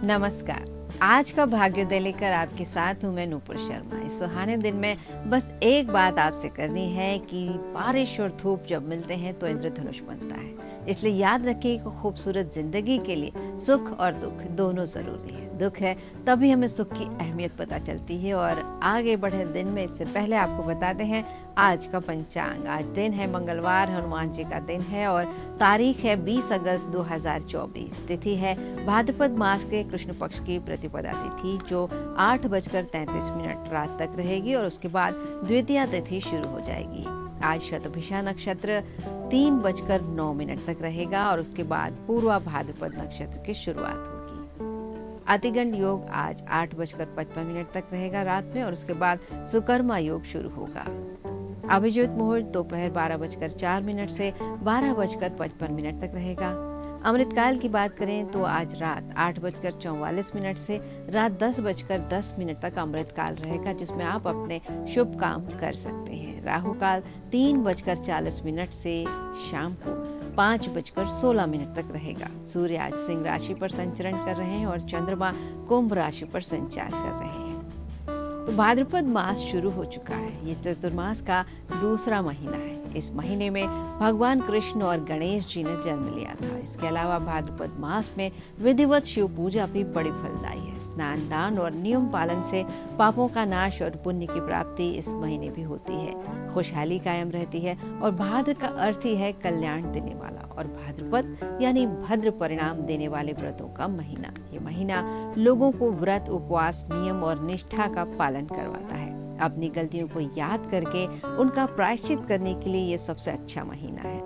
नमस्कार। आज का भाग्योदय लेकर आपके साथ हूँ मैं नूपुर शर्मा। इस सुहाने दिन में बस एक बात आपसे करनी है कि बारिश और धूप जब मिलते हैं तो इंद्रधनुष बनता है। इसलिए याद रखिए कि खूबसूरत जिंदगी के लिए सुख और दुख दोनों जरूरी है। दुख है तभी हमें सुख की अहमियत पता चलती है। और आगे बढ़े दिन में इससे पहले आपको बताते हैं आज का पंचांग। आज दिन है मंगलवार, हनुमान जी का दिन है और तारीख है 20 अगस्त 2024। तिथि है भाद्रपद मास के कृष्ण पक्ष की प्रतिपदा तिथि जो 8:33 रात तक रहेगी और उसके बाद द्वितीया तिथि शुरू हो जाएगी। आज शतभिषा नक्षत्र 3:09 तक रहेगा और उसके बाद पूर्वा भाद्रपद नक्षत्र की शुरुआत होगी। अतिगंड योग आज 8:55 तक रहेगा रात में और उसके बाद सुकर्मा योग शुरू होगा। अभिजीत मुहूर्त दोपहर 12:04 से 12:55 तक रहेगा। अमृतकाल की बात करें तो आज रात 8:44 से रात 10:10 तक अमृतकाल रहेगा जिसमें आप अपने शुभ काम कर सकते हैं। राहु काल 3:40 से शाम को 5:16 तक रहेगा। सूर्य आज सिंह राशि पर संचरण कर रहे हैं और चंद्रमा कुंभ राशि पर संचार कर रहे हैं। तो भाद्रपद मास शुरू हो चुका है। ये चतुर्मास का दूसरा महीना है। इस महीने में भगवान कृष्ण और गणेश जी ने जन्म लिया था। इसके अलावा भाद्रपद मास में विधिवत शिव पूजा भी बड़ी फलदायी है। स्नान, दान और नियम पालन से पापों का नाश और पुण्य की प्राप्ति इस महीने भी होती है। खुशहाली कायम रहती है और भाद्र का अर्थ ही है कल्याण देने वाला और भाद्रपद यानी भद्र परिणाम देने वाले व्रतों का महीना। ये महीना लोगों को व्रत, उपवास, नियम और निष्ठा का पालन करवाता है। अपनी गलतियों को याद करके उनका प्रायश्चित करने के लिए ये सबसे अच्छा महीना है।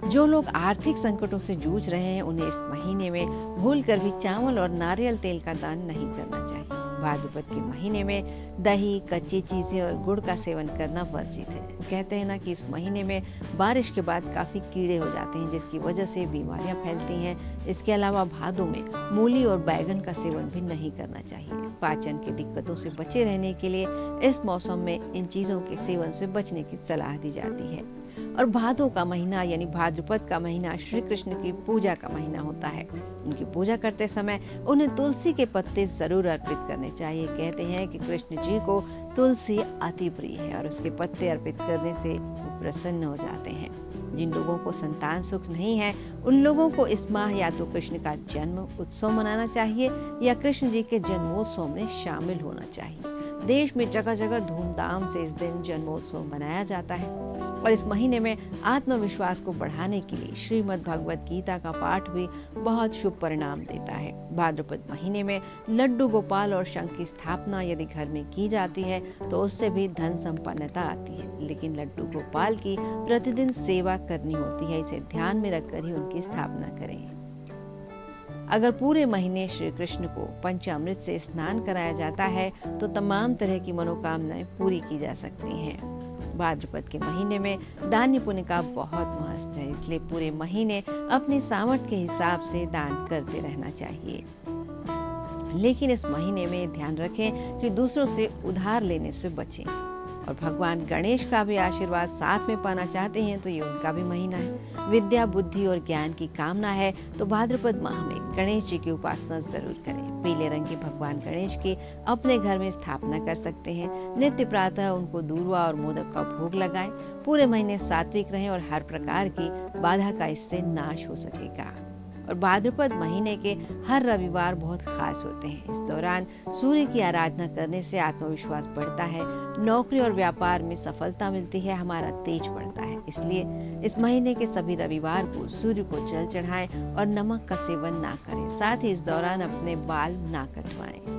जो लोग आर्थिक संकटों से जूझ रहे हैं उन्हें इस महीने में भूलकर भी चावल और नारियल तेल का दान नहीं करना चाहिए। भाद्रपद के महीने में दही, कच्ची चीजें और गुड़ का सेवन करना वर्जित है। कहते हैं ना कि इस महीने में बारिश के बाद काफी कीड़े हो जाते हैं जिसकी वजह से बीमारियां फैलती हैं। इसके अलावा भादों में मूली और बैगन का सेवन भी नहीं करना चाहिए। पाचन की दिक्कतों से बचे रहने के लिए इस मौसम में इन चीजों के सेवन से बचने की सलाह दी जाती है। और भादों का महीना यानी भाद्रपद का महीना श्री कृष्ण की पूजा का महीना होता है। उनकी पूजा करते समय उन्हें तुलसी के पत्ते जरूर अर्पित करने चाहिए। कहते हैं कि कृष्ण जी को तुलसी अति प्रिय है और उसके पत्ते अर्पित करने से वो प्रसन्न हो जाते हैं। जिन लोगों को संतान सुख नहीं है उन लोगों को इस माह या तो कृष्ण का जन्म उत्सव मनाना चाहिए या कृष्ण जी के जन्मोत्सव में शामिल होना चाहिए। देश में जगह जगह धूमधाम से इस दिन जन्मोत्सव मनाया जाता है और इस महीने में आत्मविश्वास को बढ़ाने के लिए श्रीमद् भगवद गीता का पाठ भी बहुत शुभ परिणाम देता है। भाद्रपद महीने में लड्डू गोपाल और शंख की स्थापना यदि घर में की जाती है तो उससे भी धन संपन्नता आती है। लेकिन लड्डू गोपाल की प्रतिदिन सेवा करनी होती है, इसे ध्यान में रखकर ही उनकी स्थापना करें। अगर पूरे महीने श्री कृष्ण को पंचामृत से स्नान कराया जाता है तो तमाम तरह की मनोकामनाएं पूरी की जा सकती हैं। भाद्रपद के महीने में दान पुण्य का बहुत महत्व है, इसलिए पूरे महीने अपनी सामर्थ्य के हिसाब से दान करते रहना चाहिए। लेकिन इस महीने में ध्यान रखें कि दूसरों से उधार लेने से बचें। और भगवान गणेश का भी आशीर्वाद साथ में पाना चाहते हैं तो ये उनका भी महीना है। विद्या, बुद्धि और ज्ञान की कामना है तो भाद्रपद माह में गणेश जी की उपासना जरूर करें। पीले रंग के भगवान गणेश की अपने घर में स्थापना कर सकते हैं। नित्य प्रातः उनको दूर्वा और मोदक का भोग लगाएं। पूरे महीने सात्विक रहें और हर प्रकार की बाधा का इससे नाश हो सकेगा। और भाद्रपद महीने के हर रविवार बहुत खास होते हैं। इस दौरान सूर्य की आराधना करने से आत्मविश्वास बढ़ता है, नौकरी और व्यापार में सफलता मिलती है, हमारा तेज बढ़ता है। इसलिए इस महीने के सभी रविवार को सूर्य को जल चढ़ाएं और नमक का सेवन ना करें। साथ ही इस दौरान अपने बाल ना कटवाएं।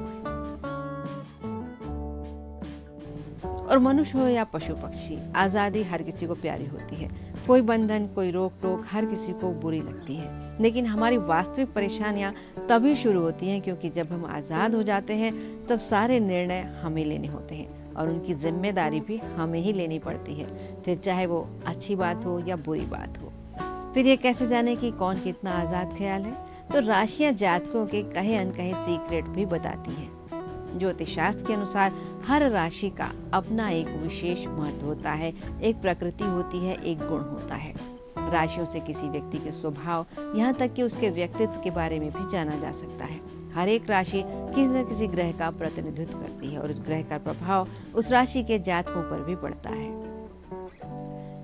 और मनुष्य हो या पशु पक्षी, आजादी हर किसी को प्यारी होती है। कोई बंधन, कोई रोक टोक हर किसी को बुरी लगती है। लेकिन हमारी वास्तविक परेशानियां तभी शुरू होती हैं क्योंकि जब हम आजाद हो जाते हैं तब सारे निर्णय हमें लेने होते हैं और उनकी जिम्मेदारी भी हमें ही लेनी पड़ती है, फिर चाहे वो अच्छी बात हो या बुरी बात हो। फिर ये कैसे जाने कि कौन कितना आजाद ख्याल है? तो राशियां जातकों के कहे अनकहे सीक्रेट भी बताती हैं। ज्योतिष शास्त्र के अनुसार हर राशि का अपना एक विशेष महत्व होता है, एक प्रकृति होती है, एक गुण होता है। राशियों से किसी व्यक्ति के स्वभाव, यहाँ तक कि उसके व्यक्तित्व के बारे में भी जाना जा सकता है। हर एक राशि किसी न किसी ग्रह का प्रतिनिधित्व करती है और उस ग्रह का प्रभाव उस राशि के जातकों पर भी पड़ता है।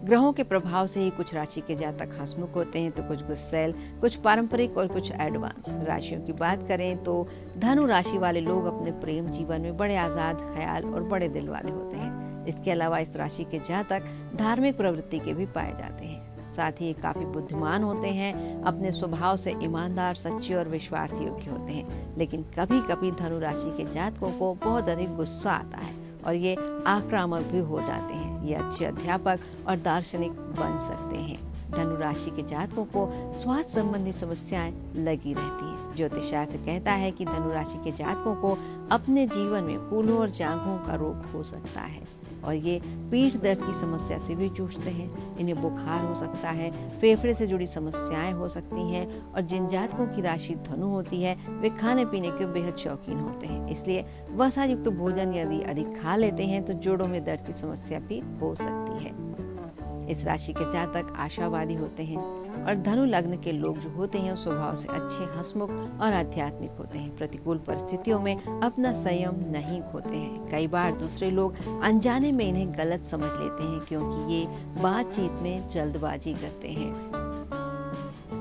ग्रहों के प्रभाव से ही कुछ राशि के जातक हंसमुख होते हैं तो कुछ गुस्सैल, कुछ पारंपरिक और कुछ एडवांस। राशियों की बात करें तो धनु राशि वाले लोग अपने प्रेम जीवन में बड़े आजाद ख्याल और बड़े दिल वाले होते हैं। इसके अलावा इस राशि के जातक धार्मिक प्रवृत्ति के भी पाए जाते हैं। साथ ही काफी बुद्धिमान होते हैं, अपने स्वभाव से ईमानदार, सच्चे और विश्वास योग्य होते हैं। लेकिन कभी कभी धनु राशि के जातकों को बहुत अधिक गुस्सा आता है और ये आक्रामक भी हो जाते हैं। ये अच्छे अध्यापक और दार्शनिक बन सकते हैं। धनु राशि के जातकों को स्वास्थ्य संबंधी समस्याएं लगी रहती हैं। ज्योतिष शास्त्र कहता है कि धनु राशि के जातकों को अपने जीवन में कूल्हों और जांघों का रोग हो सकता है और ये पीठ दर्द की समस्या से भी जूझते हैं। इन्हें बुखार हो सकता है, फेफड़े से जुड़ी समस्याएं हो सकती हैं और जिन जातकों की राशि धनु होती है वे खाने पीने के बेहद शौकीन होते हैं। इसलिए वसा युक्त भोजन यदि अधिक खा लेते हैं तो जोड़ों में दर्द की समस्या भी हो सकती है। इस राशि के जातक आशावादी होते हैं और धनु लग्न के लोग जो होते हैं स्वभाव से अच्छे, हंसमुख और आध्यात्मिक होते हैं। प्रतिकूल परिस्थितियों में अपना संयम नहीं खोते हैं। कई बार दूसरे लोग अनजाने में इन्हें गलत समझ लेते हैं क्योंकि ये बातचीत में जल्दबाजी करते हैं।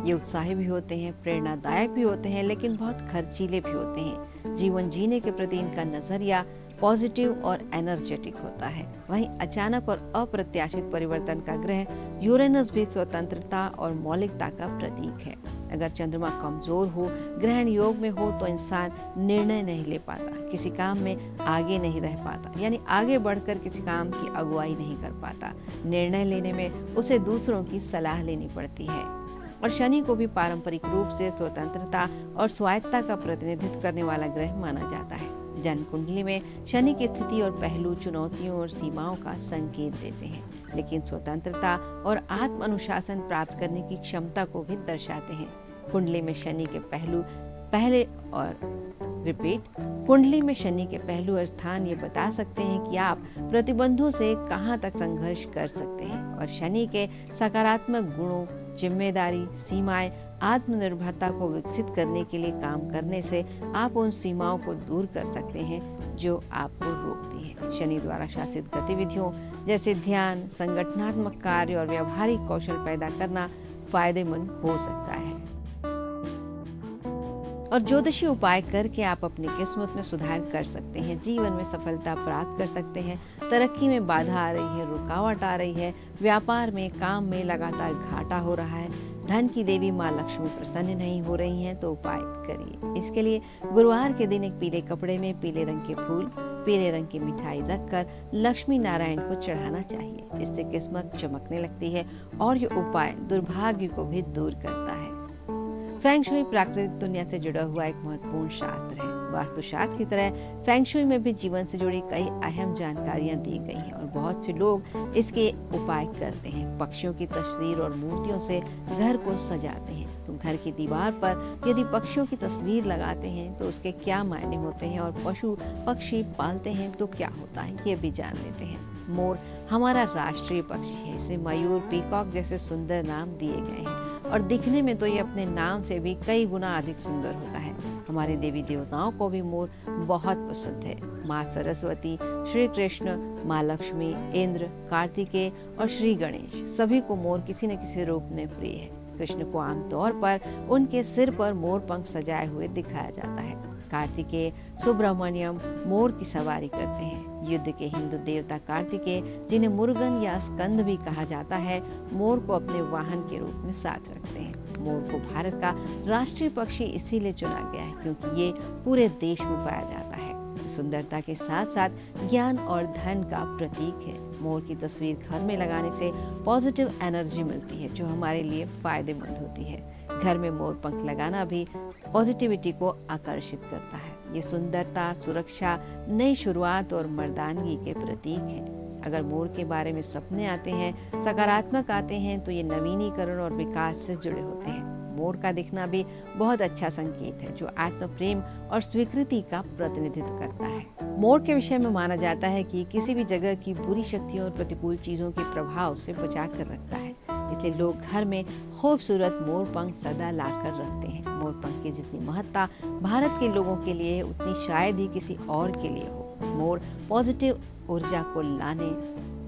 ये उत्साही भी होते हैं, प्रेरणादायक भी होते हैं, लेकिन बहुत खर्चीले भी होते हैं। जीवन जीने के प्रति इनका नजरिया पॉजिटिव और एनर्जेटिक होता है। वहीं अचानक और अप्रत्याशित परिवर्तन का ग्रह यूरेनस भी स्वतंत्रता और मौलिकता का प्रतीक है। अगर चंद्रमा कमजोर हो, ग्रहण योग में हो तो इंसान निर्णय नहीं ले पाता, किसी काम में आगे नहीं रह पाता, यानी आगे बढ़कर किसी काम की अगुवाई नहीं कर पाता। निर्णय लेने में उसे दूसरों की सलाह लेनी पड़ती है। और शनि को भी पारंपरिक रूप से स्वतंत्रता और स्वायत्तता का प्रतिनिधित्व करने वाला ग्रह माना जाता है। जन्म कुंडली में शनि की स्थिति और पहलू चुनौतियों और सीमाओं का संकेत देते हैं, लेकिन स्वतंत्रता और आत्म अनुशासन प्राप्त करने की क्षमता को भी दर्शाते हैं। कुंडली में शनि के पहलू और स्थान ये बता सकते हैं कि आप प्रतिबंधों से कहां तक संघर्ष कर सकते हैं और शनि के सकारात्मक गुणों, जिम्मेदारी, सीमाएं, आत्मनिर्भरता को विकसित करने के लिए काम करने से आप उन सीमाओं को दूर कर सकते हैं जो आपको रोकती है। शनि द्वारा शासित गतिविधियों जैसे ध्यान, संगठनात्मक कार्य और व्यावहारिक कौशल पैदा करना फायदेमंद हो सकता है। और ज्योतिषी उपाय करके आप अपनी किस्मत में सुधार कर सकते हैं, जीवन में सफलता प्राप्त कर सकते हैं। तरक्की में बाधा आ रही है, रुकावट आ रही है, व्यापार में, काम में लगातार घाटा हो रहा है, धन की देवी माँ लक्ष्मी प्रसन्न नहीं हो रही हैं, तो उपाय करिए। इसके लिए गुरुवार के दिन एक पीले कपड़े में पीले रंग के फूल, पीले रंग की मिठाई रखकर लक्ष्मी नारायण को चढ़ाना चाहिए। इससे किस्मत चमकने लगती है और ये उपाय दुर्भाग्य को भी दूर करता है। फेंग शुई प्राकृतिक दुनिया से जुड़ा हुआ एक महत्वपूर्ण शास्त्र है। वास्तुशास्त्र की तरह फेंग शुई में भी जीवन से जुड़ी कई अहम जानकारियां दी गई हैं और बहुत से लोग इसके उपाय करते हैं। पक्षियों की तस्वीर और मूर्तियों से घर को सजाते हैं। तो घर की दीवार पर यदि पक्षियों की तस्वीर लगाते हैं तो उसके क्या मायने होते हैं और पशु पक्षी पालते हैं तो क्या होता है, ये भी जान लेते हैं। मोर हमारा राष्ट्रीय पक्षी है। इसे मयूर, पीकॉक जैसे सुंदर नाम दिए गए हैं और दिखने में तो ये अपने नाम से भी कई गुना अधिक सुंदर होता है। हमारे देवी देवताओं को भी मोर बहुत पसंद है। माँ सरस्वती, श्री कृष्ण, माँ लक्ष्मी, इंद्र, कार्तिकेय और श्री गणेश सभी को मोर किसी न किसी रूप में प्रिय है। कृष्ण को आमतौर पर उनके सिर पर मोर पंख सजाए हुए दिखाया जाता है। कार्तिकेय सुब्रमण्यम मोर की सवारी करते हैं। युद्ध के हिंदू देवता कार्तिकेय, जिन्हें मुरुगन या स्कंद भी कहा जाता है, मोर को अपने वाहन के रूप में साथ रखते हैं। मोर को भारत का राष्ट्रीय पक्षी इसीलिए चुना गया है क्योंकि ये पूरे देश में पाया जाता है। सुंदरता के साथ साथ ज्ञान और धन का प्रतीक है। मोर की तस्वीर घर में लगाने से पॉजिटिव एनर्जी मिलती है जो हमारे लिए फायदेमंद होती है। घर में मोर पंख लगाना भी पॉजिटिविटी को आकर्षित करता है। ये सुंदरता, सुरक्षा, नई शुरुआत और मर्दानगी के प्रतीक है। अगर मोर के बारे में सपने आते हैं, सकारात्मक आते हैं, तो ये नवीनीकरण और विकास से जुड़े होते हैं। मोर का दिखना भी बहुत अच्छा संकेत है जो आत्म प्रेम और स्वीकृति का प्रतिनिधित्व करता है। मोर के विषय में माना जाता है कि किसी भी जगह की बुरी शक्तियों और प्रतिकूल चीजों के प्रभाव से बचा कर रखता है। इसलिए लोग घर में खूबसूरत मोर पंख सदा लाकर रखते हैं। मोर पंख की जितनी महत्ता भारत के लोगों के लिए है, उतनी शायद ही किसी और के लिए हो। मोर पॉजिटिव ऊर्जा को लाने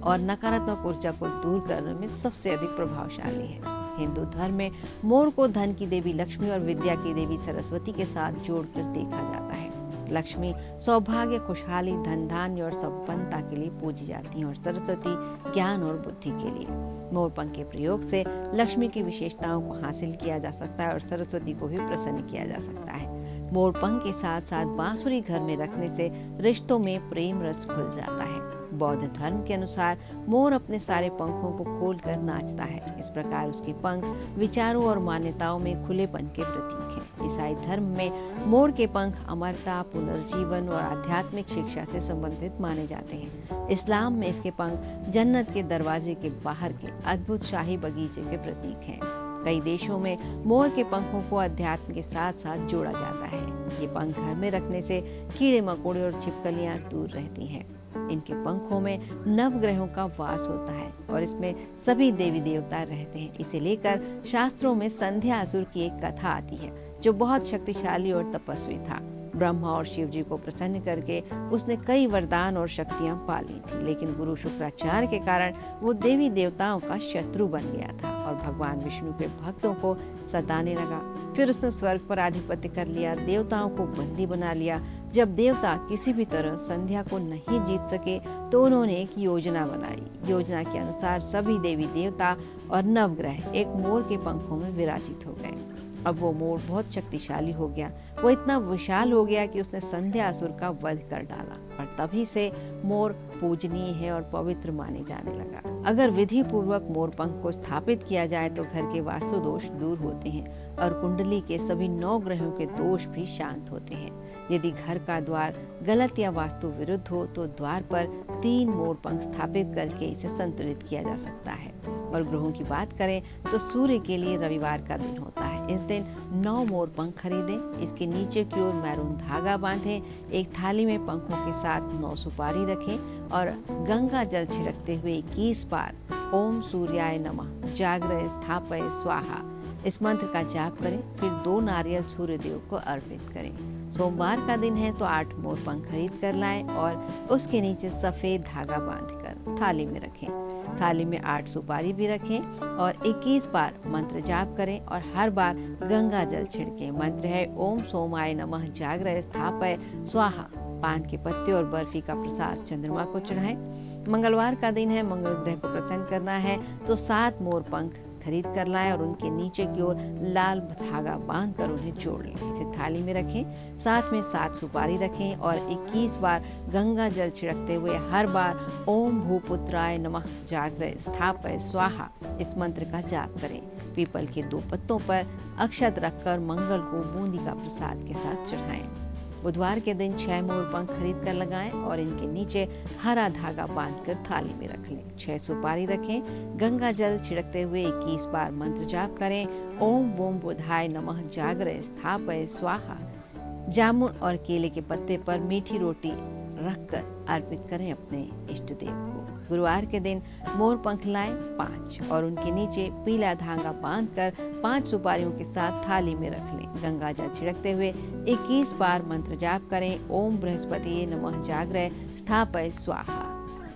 और नकारात्मक ऊर्जा को दूर करने में सबसे अधिक प्रभावशाली है। हिंदू धर्म में मोर को धन की देवी लक्ष्मी और विद्या की देवी सरस्वती के साथ जोड़कर देखा जाता है। लक्ष्मी सौभाग्य, खुशहाली, धन धान्य और संपन्नता के लिए पूजी जाती हैं और सरस्वती ज्ञान और बुद्धि के लिए। मोर पंख के प्रयोग से लक्ष्मी की विशेषताओं को हासिल किया जा सकता है और सरस्वती को भी प्रसन्न किया जा सकता है। मोर पंख के साथ साथ बांसुरी घर में रखने से रिश्तों में प्रेम रस घुल जाता है। बौद्ध धर्म के अनुसार मोर अपने सारे पंखों को खोलकर नाचता है। इस प्रकार उसके पंख विचारों और मान्यताओं में खुलेपन के प्रतीक हैं। ईसाई धर्म में मोर के पंख अमरता, पुनर्जीवन और आध्यात्मिक शिक्षा से संबंधित माने जाते हैं। इस्लाम में इसके पंख जन्नत के दरवाजे के बाहर के अद्भुत शाही बगीचे के प्रतीक हैं। कई देशों में मोर के पंखों को अध्यात्म के साथ साथ जोड़ा जाता है। ये पंख घर में रखने से कीड़े मकोड़े और छिपकलियां दूर रहती हैं। इनके पंखों में नवग्रहों का वास होता है और इसमें सभी देवी देवता रहते हैं। इसे लेकर शास्त्रों में संध्यासुर की एक कथा आती है, जो बहुत शक्तिशाली और तपस्वी था। ब्रह्मा और शिव जी को प्रसन्न करके उसने कई वरदान और शक्तियां पाली थी, लेकिन गुरु शुक्राचार्य के कारण वो देवी देवताओं का शत्रु बन गया था और भगवान विष्णु के भक्तों को सताने लगा। फिर उसने स्वर्ग पर आधिपत्य कर लिया, देवताओं को बंदी बना लिया। जब देवता किसी भी तरह संध्या को नहीं जीत सके तो उन्होंने एक योजना बनाई। योजना के अनुसार सभी देवी देवता और नवग्रह एक मोर के पंखों में विराजित हो गए। अब वो मोर बहुत शक्तिशाली हो गया। वो इतना विशाल हो गया कि उसने संध्यासुर का वध कर डाला और तभी से मोर पूजनीय है और पवित्र माने जाने लगा। अगर विधि पूर्वक मोर पंख को स्थापित किया जाए तो घर के वास्तु दोष दूर होते हैं और कुंडली के सभी 9 ग्रहों के दोष भी शांत होते हैं। यदि घर का द्वार गलत या वास्तु विरुद्ध हो तो द्वार पर 3 मोर पंख स्थापित करके इसे संतुलित किया जा सकता है। और ग्रहों की बात करें तो सूर्य के लिए रविवार का दिन होता है। इस दिन 9 मोर पंख खरीदें, इसके नीचे की ओर मैरून धागा बांधें, एक थाली में पंखों के साथ 9 सुपारी रखें और गंगा जल छिड़कते हुए 21 बार ओम सूर्याय नमः जाग्रय स्थापय स्वाहा इस मंत्र का जाप करें। फिर 2 नारियल सूर्य देव को अर्पित करें। सोमवार का दिन है तो 8 मोर पंख खरीद कर लाएं और उसके नीचे सफेद धागा बांधकर थाली में रखें। थाली में 8 सुपारी भी रखें और 21 बार मंत्र जाप करें और हर बार गंगा जल छिड़कें। मंत्र है ओम सोमाय नमः जाग्रय स्थापय स्वाहा। पान के पत्ते और बर्फी का प्रसाद चंद्रमा को चढ़ाएं। मंगलवार का दिन है, मंगल ग्रह को प्रसन्न करना है तो 7 मोर पंख खरीद कर लाएं और उनके नीचे की ओर लाल धागा बांधकर उन्हें जोड़ लें। इसे थाली में रखें, साथ में 7 सुपारी रखें और 21 बार गंगा जल छिड़कते हुए हर बार ओम भूपुत्राय नमः जाग्रय स्थापय स्वाहा इस मंत्र का जाप करें। पीपल के 2 पत्तों पर अक्षत रखकर मंगल को बूंदी का प्रसाद के साथ चढ़ाएं। बुधवार के दिन 6 मोर पंख खरीद कर लगाएं और इनके नीचे हरा धागा बांधकर थाली में रख लें। 6 सुपारी रखें, गंगा जल छिड़कते हुए 21 बार मंत्र जाप करें। ओम बोम बुधाय नमः जाग्रय स्थापय स्वाहा। जामुन और केले के पत्ते पर मीठी रोटी रखकर अर्पित करें अपने इष्ट देव को। गुरुवार के दिन मोर पंख लाएं 5 और उनके नीचे पीला धागा बांधकर 5 सुपारियों के साथ थाली में रख लें। गंगा जल छिड़कते हुए 21 बार मंत्र जाप करें। ओम बृहस्पति नमः जाग्रय स्थापय स्वाहा।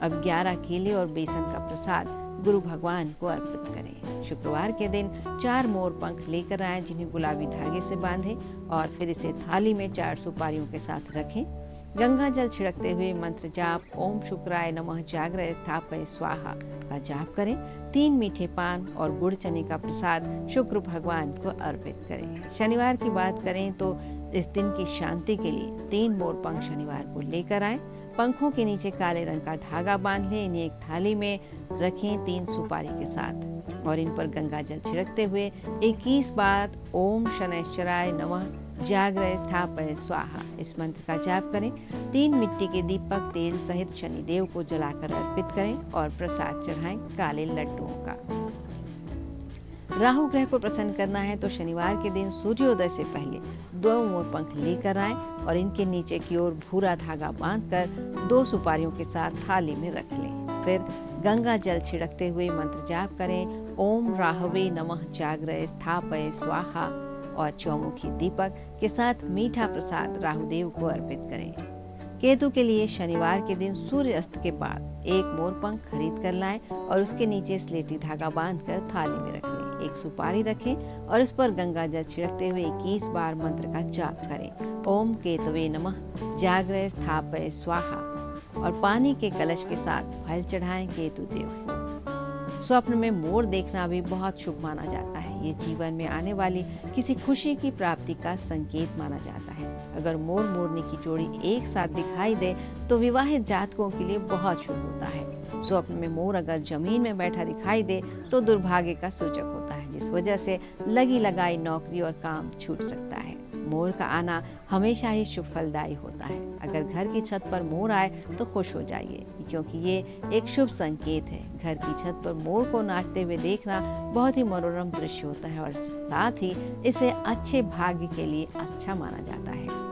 अब 11 केले और बेसन का प्रसाद गुरु भगवान को अर्पित करें। शुक्रवार के दिन 4 मोर पंख लेकर आएं जिन्हें गुलाबी धागे से बांधें और फिर इसे थाली में 4 सुपारियों के साथ रखें। गंगा जल छिड़कते हुए मंत्र जाप ओम शुक्राय नमः जाग्रय स्थापय स्वाहा का जाप करें। 3 मीठे पान और गुड़ चने का प्रसाद शुक्र भगवान को अर्पित करें। शनिवार की बात करें तो इस दिन की शांति के लिए 3 मोर पंख शनिवार को लेकर आएं। पंखों के नीचे काले रंग का धागा बांध लें, इन्हें एक थाली में रखें 3 सुपारी के साथ और इन पर गंगा जल छिड़कते हुए 21 बार ओम शनैश्चराय नमः जाग्रय स्थापय स्वाहा इस मंत्र का जाप करें। 3 मिट्टी के दीपक तेल सहित शनिदेव को जलाकर अर्पित करें और प्रसाद चढ़ाएं काले लड्डुओं का। राहु ग्रह को प्रसन्न करना है तो शनिवार के दिन सूर्योदय से पहले 2 मोर पंख लेकर आएं और इनके नीचे की ओर भूरा धागा बांधकर 2 सुपारियों के साथ थाली में रख लें। फिर गंगा जल छिड़कते हुए मंत्र जाप करें। ओम राहवे नमः जाग्रय स्थापय स्वाहा और चौमुखी दीपक के साथ मीठा प्रसाद राहुदेव को अर्पित करें। केतु के लिए शनिवार के दिन सूर्य अस्त के बाद एक मोरपंख खरीद कर लाएं और उसके नीचे स्लेटी धागा बांधकर थाली में रख लें। एक सुपारी रखें और उस पर गंगा जल छिड़कते हुए 21 बार मंत्र का जाप करें। ओम केतवे नमः जाग्रय स्थापय स्वाहा और पानी के कलश के साथ फल चढ़ाएं केतु देव को। स्वप्न में मोर देखना भी बहुत शुभ माना जाता है। ये जीवन में आने वाली किसी खुशी की प्राप्ति का संकेत माना जाता है। अगर मोर मोरनी की जोड़ी एक साथ दिखाई दे तो विवाहित जातकों के लिए बहुत शुभ होता है। स्वप्न में मोर अगर जमीन में बैठा दिखाई दे तो दुर्भाग्य का सूचक होता है, जिस वजह से लगी लगाई नौकरी और काम छूट सकता है। मोर का आना हमेशा ही शुभ फलदायी होता है। अगर घर की छत पर मोर आए तो खुश हो जाइए, क्योंकि ये एक शुभ संकेत है। घर की छत पर मोर को नाचते हुए देखना बहुत ही मनोरम दृश्य होता है और साथ ही इसे अच्छे भाग्य के लिए अच्छा माना जाता है।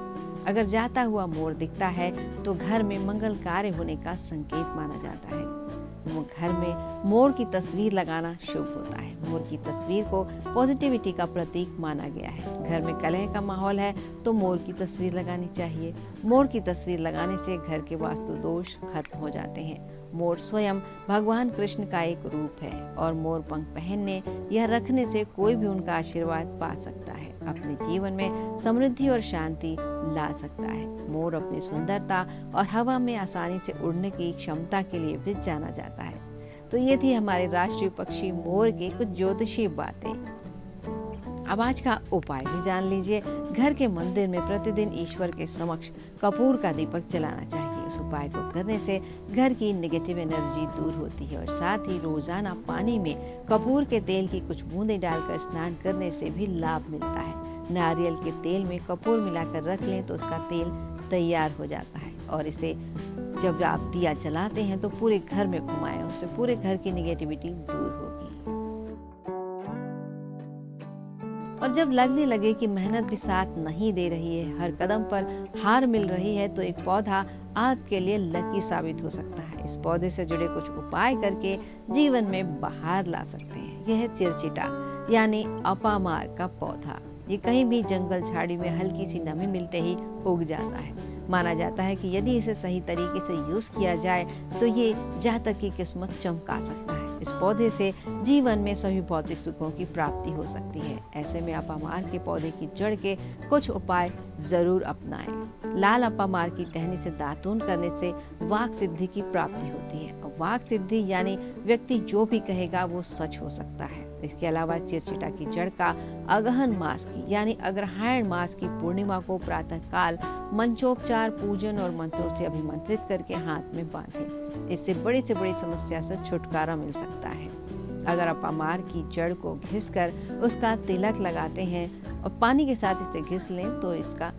अगर जाता हुआ मोर दिखता है तो घर में मंगल कार्य होने का संकेत माना जाता है। घर में मोर की तस्वीर लगाना शुभ होता है। मोर की तस्वीर को पॉजिटिविटी का प्रतीक माना गया है। घर में कलह का माहौल है तो मोर की तस्वीर लगानी चाहिए। मोर की तस्वीर लगाने से घर के वास्तु दोष खत्म हो जाते हैं। मोर स्वयं भगवान कृष्ण का एक रूप है और मोर पंख पहनने या रखने से कोई भी उनका आशीर्वाद पा सकता है, अपने जीवन में समृद्धि और शांति ला सकता है। मोर अपनी सुंदरता और हवा में आसानी से उड़ने की क्षमता के लिए भी जाना जाता है। तो ये थी हमारे राष्ट्रीय पक्षी मोर के कुछ ज्योतिषीय बातें। अब आज का उपाय भी जान लीजिए। घर के मंदिर में प्रतिदिन ईश्वर के समक्ष कपूर का दीपक जलाना चाहिए। उस उपाय को करने से घर की नेगेटिव एनर्जी दूर होती है और साथ ही रोजाना पानी में कपूर के तेल की कुछ बूंदें डालकर स्नान करने से भी लाभ मिलता है। नारियल के तेल में कपूर मिलाकर रख लें तो उसका तेल तैयार हो जाता है और इसे जब आप दिया जलाते हैं तो पूरे घर में घुमाएं, उससे पूरे घर की नेगेटिविटी दूर होगी। और जब लगने लगे कि मेहनत भी साथ नहीं दे रही है, हर कदम पर हार मिल रही है, तो एक पौधा आपके लिए लकी साबित हो सकता है। इस पौधे से जुड़े कुछ उपाय करके जीवन में बाहर ला सकते हैं। यह है चिरचिटा यानी अपामार का पौधा। ये कहीं भी जंगल झाड़ी में हल्की सी नमी मिलते ही उग जाता है। माना जाता है कि यदि इसे सही तरीके से यूज किया जाए तो ये जातक की किस्मत चमका सकता है। इस पौधे से जीवन में सभी भौतिक सुखों की प्राप्ति हो सकती है। ऐसे में अपामार के पौधे की जड़ के कुछ उपाय जरूर अपनाएं। लाल अपामार की टहनी से दातून करने से वाक सिद्धि की प्राप्ति होती है। वाक सिद्धि यानी व्यक्ति जो भी कहेगा वो सच हो सकता है। इसके अलावा चिरचिटा की जड़ का अगहन मास की यानी अग्रहायण मास की पूर्णिमा को प्रातः काल मंचोपचार पूजन और मंत्रों से अभिमंत्रित करके हाथ में बांधें। इससे बड़ी से बड़ी समस्या से छुटकारा मिल सकता है। अगर अपामार की जड़ को घिसकर उसका तिलक लगाते हैं और पानी के साथ इसे घिस लें तो इसका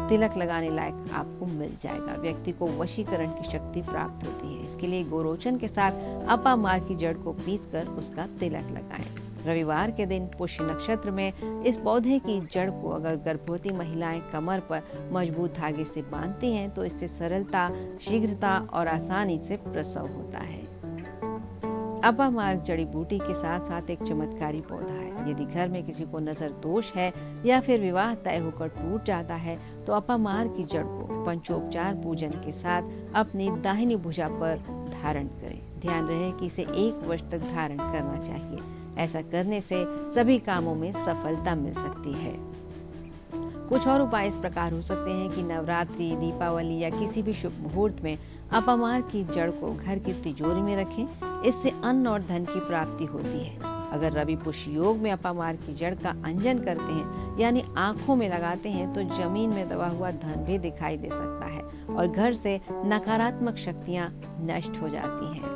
तिलक लगाने लायक आपको मिल जाएगा। व्यक्ति को वशीकरण की शक्ति प्राप्त होती है। इसके लिए गोरोचन के साथ अपामार की जड़ को पीसकर उसका तिलक लगाएं। रविवार के दिन पुष्य नक्षत्र में इस पौधे की जड़ को अगर गर्भवती महिलाएं कमर पर मजबूत धागे से बांधती हैं तो इससे सरलता, शीघ्रता और आसानी से प्रसव होता है। अपामार्ग जड़ी बूटी के साथ साथ एक चमत्कारी पौधा है। यदि घर में किसी को नजर दोष है या फिर विवाह तय होकर टूट जाता है तो अपामार्ग की जड़ को पंचोपचार पूजन के साथ अपनी दाहिनी भुजा पर धारण करें। ध्यान रहे कि इसे 1 वर्ष तक धारण करना चाहिए। ऐसा करने से सभी कामों में सफलता मिल सकती है। कुछ और उपाय इस प्रकार हो सकते हैं कि नवरात्रि, दीपावली या किसी भी शुभ मुहूर्त में अपामार की जड़ को घर की तिजोरी में रखें। इससे अन्न और धन की प्राप्ति होती है। अगर रवि पुष्य योग में अपामार की जड़ का अंजन करते हैं यानी आंखों में लगाते हैं तो जमीन में दबा हुआ धन भी दिखाई दे सकता है और घर से नकारात्मक शक्तियां नष्ट हो जाती हैं।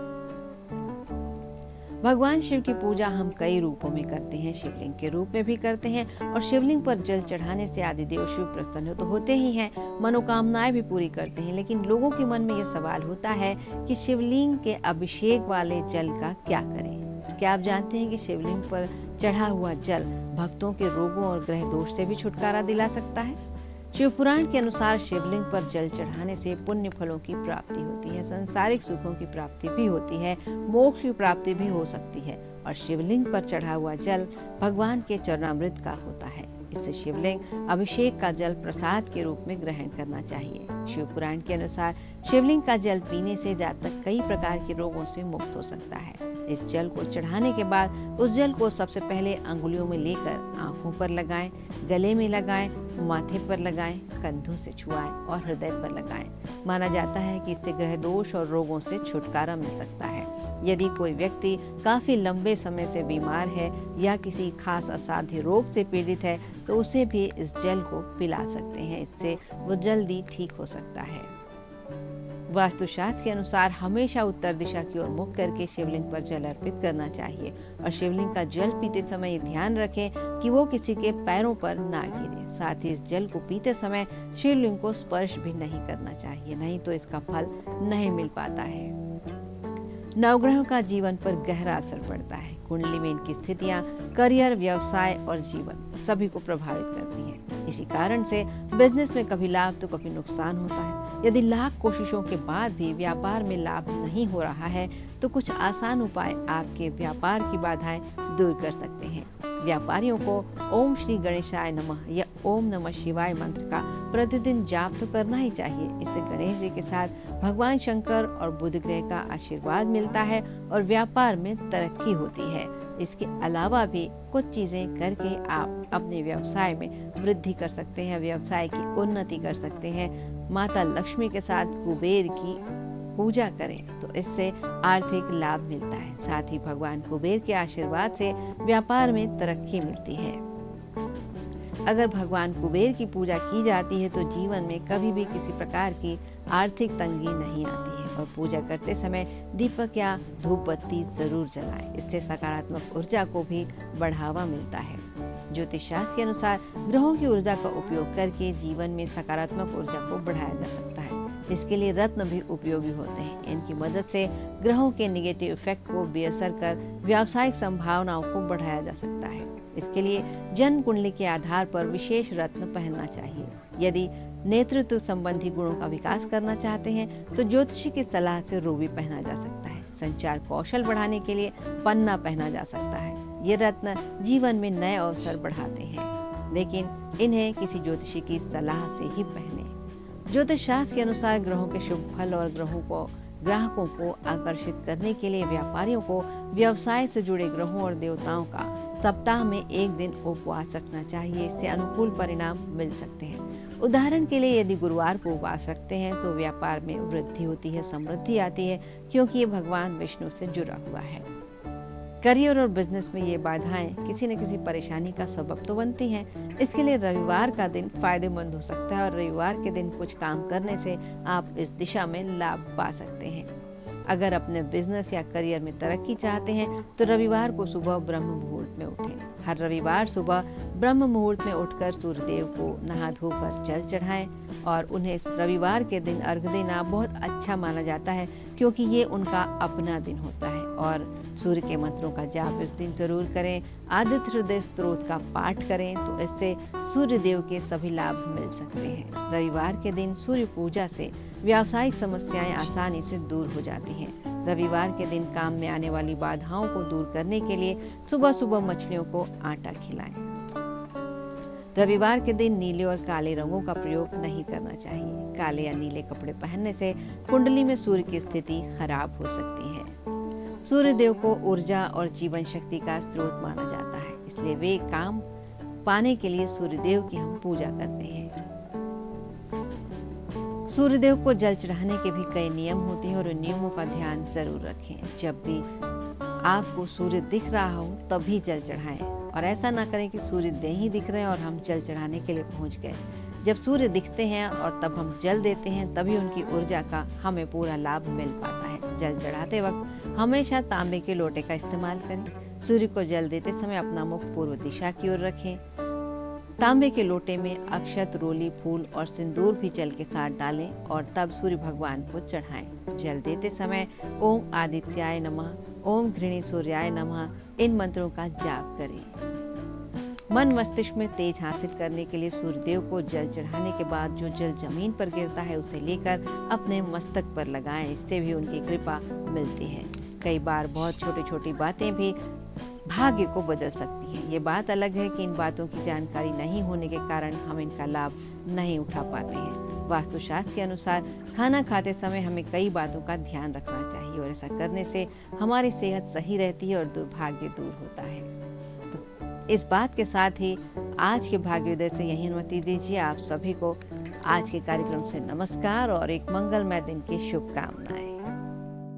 भगवान शिव की पूजा हम कई रूपों में करते हैं। शिवलिंग के रूप में भी करते हैं और शिवलिंग पर जल चढ़ाने से आदिदेव शिव प्रसन्न तो होते ही हैं, मनोकामनाएं भी पूरी करते हैं। लेकिन लोगों के मन में यह सवाल होता है कि शिवलिंग के अभिषेक वाले जल का क्या करें? क्या आप जानते हैं कि शिवलिंग पर चढ़ा हुआ जल भक्तों के रोगों और ग्रह दोष से भी छुटकारा दिला सकता है? शिव पुराण के अनुसार शिवलिंग पर जल चढ़ाने से पुण्य फलों की प्राप्ति होती है, सांसारिक सुखों की प्राप्ति भी होती है, मोक्ष की प्राप्ति भी हो सकती है और शिवलिंग पर चढ़ा हुआ जल भगवान के चरणामृत का होता है। इससे शिवलिंग अभिषेक का जल प्रसाद के रूप में ग्रहण करना चाहिए। शिव पुराण के अनुसार शिवलिंग का जल पीने से जातक कई प्रकार के रोगों से मुक्त हो सकता है। इस जल को चढ़ाने के बाद उस जल को सबसे पहले अंगुलियों में लेकर आंखों पर लगाएं, गले में लगाएं, माथे पर लगाएं, कंधों से छुआएं और हृदय पर लगाएं। माना जाता है कि इससे ग्रह दोष और रोगों से छुटकारा मिल सकता है। यदि कोई व्यक्ति काफी लंबे समय से बीमार है या किसी खास असाध्य रोग से पीड़ित है तो उसे भी इस जल को पिला सकते हैं। इससे वो जल्दी ठीक हो सकता है। वास्तुशास्त्र के अनुसार हमेशा उत्तर दिशा की ओर मुख करके शिवलिंग पर जल अर्पित करना चाहिए और शिवलिंग का जल पीते समय ये ध्यान रखें कि वो किसी के पैरों पर ना गिरे। साथ ही इस जल को पीते समय शिवलिंग को स्पर्श भी नहीं करना चाहिए, नहीं तो इसका फल नहीं मिल पाता है। नवग्रहों का जीवन पर गहरा असर पड़ता है। कुंडली में इनकी स्थितियां करियर, व्यवसाय और जीवन सभी को प्रभावित करती हैं। इसी कारण से बिजनेस में कभी लाभ तो कभी नुकसान होता है। यदि लाख कोशिशों के बाद भी व्यापार में लाभ नहीं हो रहा है तो कुछ आसान उपाय आपके व्यापार की बाधाएं दूर कर सकते हैं। व्यापारियों को ओम श्री गणेशाय नमः या ओम नमः शिवाय मंत्र का प्रतिदिन जाप तो करना ही चाहिए। इससे गणेश जी के साथ भगवान शंकर और बुध ग्रह का आशीर्वाद मिलता है और व्यापार में तरक्की होती है। इसके अलावा भी कुछ चीजें करके आप अपने व्यवसाय में वृद्धि कर सकते हैं, व्यवसाय की उन्नति कर सकते हैं। माता लक्ष्मी के साथ कुबेर की पूजा करें तो इससे आर्थिक लाभ मिलता है। साथ ही भगवान कुबेर के आशीर्वाद से व्यापार में तरक्की मिलती है। अगर भगवान कुबेर की पूजा की जाती है तो जीवन में कभी भी किसी प्रकार की आर्थिक तंगी नहीं आती है। और पूजा करते समय दीपक या धूप बत्ती जरूर जलाएं। इससे सकारात्मक ऊर्जा को भी बढ़ावा मिलता है। ज्योतिष शास्त्र के अनुसार ग्रहों की ऊर्जा का उपयोग करके जीवन में सकारात्मक ऊर्जा को बढ़ाया जा सकता है। इसके लिए रत्न भी उपयोगी होते हैं। इनकी मदद से ग्रहों के नेगेटिव इफेक्ट को बेअसर कर व्यावसायिक संभावनाओं को बढ़ाया जा सकता है। इसके लिए जन्म कुंडली के आधार पर विशेष रत्न पहनना चाहिए। यदि नेतृत्व संबंधी गुणों का विकास करना चाहते हैं तो ज्योतिषी की सलाह से रूबी पहना जा सकता है। संचार कौशल बढ़ाने के लिए पन्ना पहना जा सकता है। ये रत्न जीवन में नए अवसर बढ़ाते हैं, लेकिन इन्हें किसी ज्योतिषी की सलाह से ही पहने। ज्योतिष शास्त्र के अनुसार ग्रहों के शुभ फल और ग्राहकों को आकर्षित करने के लिए व्यापारियों को व्यवसाय से जुड़े ग्रहों और देवताओं का सप्ताह में एक दिन उपवास रखना चाहिए। इससे अनुकूल परिणाम मिल सकते हैं। उदाहरण के लिए यदि गुरुवार को उपवास रखते हैं तो व्यापार में वृद्धि होती है, समृद्धि आती है, क्योंकि ये भगवान विष्णु से जुड़ा हुआ है। करियर और बिजनेस में ये बाधाएं किसी न किसी परेशानी का सबब तो बनती हैं। इसके लिए रविवार का दिन फायदेमंद हो सकता है और रविवार के दिन कुछ काम करने से आप इस दिशा में लाभ पा सकते हैं। अगर अपने बिजनेस या करियर में तरक्की चाहते हैं तो रविवार को सुबह ब्रह्म मुहूर्त में उठें। हर रविवार सुबह ब्रह्म मुहूर्त में उठकर सूर्यदेव को नहा धोकर जल चढ़ाएं और उन्हें इस रविवार के दिन अर्घ्य देना बहुत अच्छा माना जाता है, क्योंकि ये उनका अपना दिन होता है। और सूर्य के मंत्रों का जाप इस दिन जरूर करें। आदित्य हृदय स्तोत्र का पाठ करें तो इससे सूर्य देव के सभी लाभ मिल सकते हैं। रविवार के दिन सूर्य पूजा से व्यावसायिक समस्याएं आसानी से दूर हो जाती हैं। रविवार के दिन काम में आने वाली बाधाओं को दूर करने के लिए सुबह सुबह मछलियों को आटा खिलाएं। रविवार के दिन नीले और काले रंगों का प्रयोग नहीं करना चाहिए। काले या नीले कपड़े पहनने से कुंडली में सूर्य की स्थिति खराब हो सकती है। सूर्य देव को ऊर्जा और जीवन शक्ति का स्रोत माना जाता है, इसलिए वे काम पाने के लिए सूर्य देव की हम पूजा करते हैं। सूर्य देव को जल चढ़ाने के भी कई नियम होते हैं और उन नियमों का ध्यान जरूर रखें। जब भी आपको सूर्य दिख रहा हो तभी जल चढ़ाएं और ऐसा ना करें कि सूर्य नहीं दिख रहे हैं और हम जल चढ़ाने के लिए पहुंच गए। जब सूर्य दिखते हैं और तब हम जल देते हैं तभी उनकी ऊर्जा का हमें पूरा लाभ मिल पाता है। जल चढ़ाते वक्त हमेशा तांबे के लोटे का इस्तेमाल करें। सूर्य को जल देते समय अपना मुख पूर्व दिशा की ओर रखें। तांबे के लोटे में अक्षत, रोली, फूल और सिंदूर भी जल के साथ डालें और तब सूर्य भगवान को चढ़ाएं। जल देते समय ओम आदित्याय नमः, ओम घृणी सूर्याय नमः इन मंत्रों का जाप करें। मन मस्तिष्क में तेज हासिल करने के लिए सूर्यदेव को जल चढ़ाने के बाद जो जल जमीन पर गिरता है उसे लेकर अपने मस्तक पर लगाएं। इससे भी उनकी कृपा मिलती है। कई बार बहुत छोटी छोटी बातें भी भाग्य को बदल सकती है। ये बात अलग है कि इन बातों की जानकारी नहीं होने के कारण हम इनका लाभ नहीं उठा पाते हैं। वास्तुशास्त्र के अनुसार खाना खाते समय हमें कई बातों का ध्यान रखना चाहिए और ऐसा करने से हमारी सेहत सही रहती है और दुर्भाग्य दूर होता है। तो इस बात के साथ ही आज के भाग्योदय से यही अनुमति दीजिए। आप सभी को आज के कार्यक्रम से नमस्कार और एक मंगलमय दिन की शुभकामनाएं।